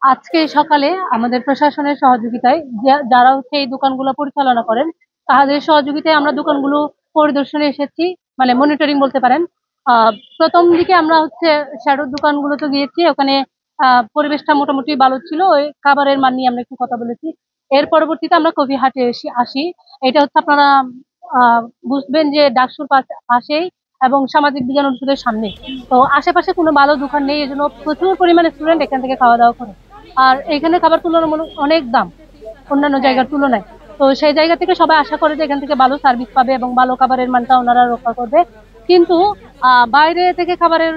আজকে সকালে আমাদের প্রশাসনের সহযোগিতায় যারা হচ্ছে এই দোকানগুলো পরিচালনা করেন তাদের সহযোগিতায় আমরা দোকানগুলো পরিদর্শনে এসেছি, মানে মনিটরিং বলতে পারেন। প্রথম দিকে আমরা হচ্ছে শ্যাডোর দোকানগুলোতে গিয়েছি, ওখানে পরিবেশটা মোটামুটি ভালো ছিল, ওই খাবারের মান নিয়ে আমরা একটু কথা বলেছি। এর পরবর্তীতে আমরা কফি হাটে আসি। এটা হচ্ছে আপনারা আহ বুঝবেন যে ডাকসুর পাশেই এবং সামাজিক বিজ্ঞান অনুষদের সামনে। তো আশেপাশে কোনো ভালো দোকান নেই, এই জন্য প্রচুর পরিমাণে স্টুডেন্ট এখান থেকে খাওয়া দাওয়া করে। আর এখানে খাবার তুলনামূলক অনেক দাম অন্যান্য জায়গার তুলনায়। তো সেই জায়গা থেকে সবাই আশা করে যে এখান থেকে ভালো সার্ভিস পাবে এবং ভালো খাবারের মানটা ওনারা রক্ষা করবে। কিন্তু বাইরে থেকে খাবারের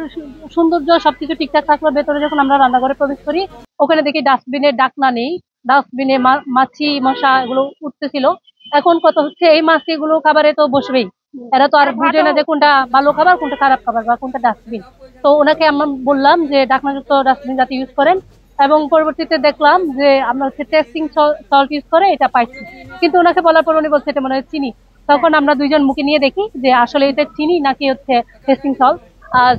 সৌন্দর্য সবকিছু ঠিকঠাক থাকলো, ভেতরে যখন আমরা রান্নাঘরে প্রবেশ করি ওখানে দেখি ডাস্টবিনের ডাকনা নেই, ডাস্টবিনে মাছি মশা এগুলো উঠতেছিল। এখন কত হচ্ছে এই মাছি এগুলো খাবারে তো বসবেই, এরা তো আর বুঝে না যে কোনটা ভালো খাবার কোনটা খারাপ খাবার বা কোনটা ডাস্টবিন। তো ওনাকে আমরা বললাম যে ডাকনাযুক্ত ডাস্টবিন যাতে ইউজ করেন, এবং পরবর্তীতে দেখলাম যে আমরা হচ্ছে টেস্টিং সল্ট ইউজ করে এটা পাইছি। কিন্তু ওনাকে বলার পর উনি বলছে এটা মনে হয় চিনি। তখন আমরা দুইজন মুখে নিয়ে দেখি যে আসলে এটা চিনি নাকি হচ্ছে টেস্টিং সল্ট।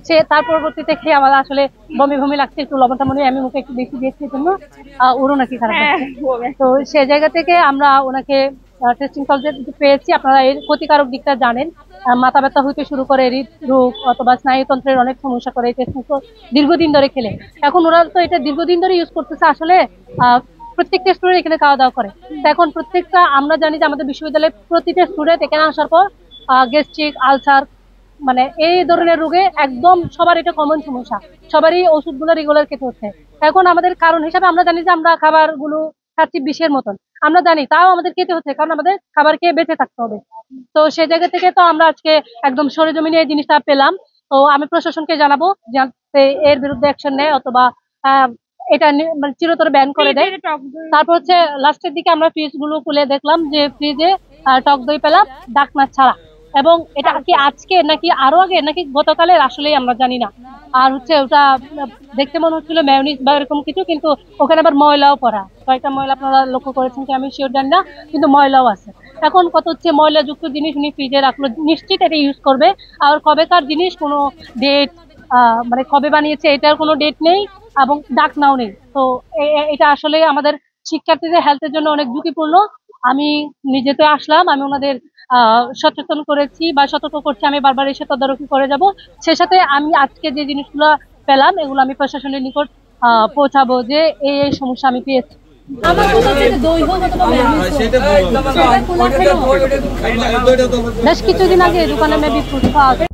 সে তার পরবর্তীতে খেয়ে আমার আসলে বমি বমি লাগছে, একটু লবণটা মনে হয় আমি মুখে একটু বেশি দিয়েছি জন্য ওরও নাকি খারাপ লাগছে। তো সে জায়গা থেকে আমরা ওনাকে টেস্টিং সল্ট পেয়েছি। আপনারা এর ক্ষতিকারক দিকটা জানেন, মাথা ব্যথা হইতে শুরু করে হৃদরোগ অথবা স্নায়ুতন্ত্রের অনেক সমস্যা করে এই টেস্টিং সল্ট দীর্ঘদিন ধরে খেলে। এখন ওরা তো এটা দীর্ঘদিন ধরে ইউজ করতেছে আসলে। প্রত্যেকটা স্টুডেন্ট এখানে খাওয়া দাওয়া করে। এখন প্রত্যেকটা আমরা জানি যে আমাদের বিশ্ববিদ্যালয়ের প্রতিটা স্টুডেন্ট এখানে আসার পর গ্যাস্ট্রিক আলসার মানে এই ধরনের রোগে একদম সবার এটা কমন সমস্যা, সবারই ওষুধগুলো রেগুলার খেতে হচ্ছে। এখন আমাদের কারণ হিসাবে আমরা জানি যে আমরা খাবারগুলো খাচ্ছি বিষের মতন, আমরা জানি তাও আমাদের খেতে হচ্ছে কারণ আমাদের খাবার খেয়ে বেঁচে থাকতে হবে। তো সেই জায়গা থেকে তো আমরা আজকে একদম সরেজমিনে এই জিনিসটা পেলাম। তো আমি প্রশাসনকে জানাবো যাতে এর বিরুদ্ধে অ্যাকশন নেয় অথবা এটা মানে চিরতরে ব্যান করে দেয়। তারপর হচ্ছে লাস্টের দিকে আমরা ফ্রিজ গুলো খুলে দেখলাম যে ফ্রিজে টক দই পেলাম ডাকনা ছাড়া। এবং এটা কি আজকে নাকি আরো আগে নাকি গতকালের আসলে আমরা জানি না। আর হচ্ছে ওটা দেখতে মনে হচ্ছিল মেয়োনিজ বা এরকম কিছু, কিন্তু ওখানে আবার ময়লাও পড়া, কয়েকটা ময়লা আপনারা লক্ষ্য করেছেন কি আমি শিওর জানি না, কিন্তু ময়লাও আছে। এখন কত হচ্ছে ময়লা যুক্ত জিনিস উনি ফ্রিজে রাখলো, নিশ্চিত এটা ইউজ করবে। আর কবেকার জিনিস কোনো ডেট মানে কবে বানিয়েছে এটার কোনো ডেট নেই এবং ডাকনাও নেই। তো এটা আসলে আমাদের শিক্ষার্থীদের হেলথের জন্য অনেক ঝুঁকিপূর্ণ। আমি নিজে তো আসলাম, আমি ওনাদের সচেতন করেছি বা সতর্ক করছি, আমি বারবার এসে তদারকি করে যাব। সে সাথে আমি আজকে যে জিনিসগুলো পেলাম এগুলো আমি প্রশাসনের নিকট পৌঁছাবো যে এই সমস্যা আমি পেয়েছি। আমার কথা হচ্ছে যে দই হোক অথবা বেশ কিছুদিন আগে দোকানে মেবি ফুড পাওয়া যায়।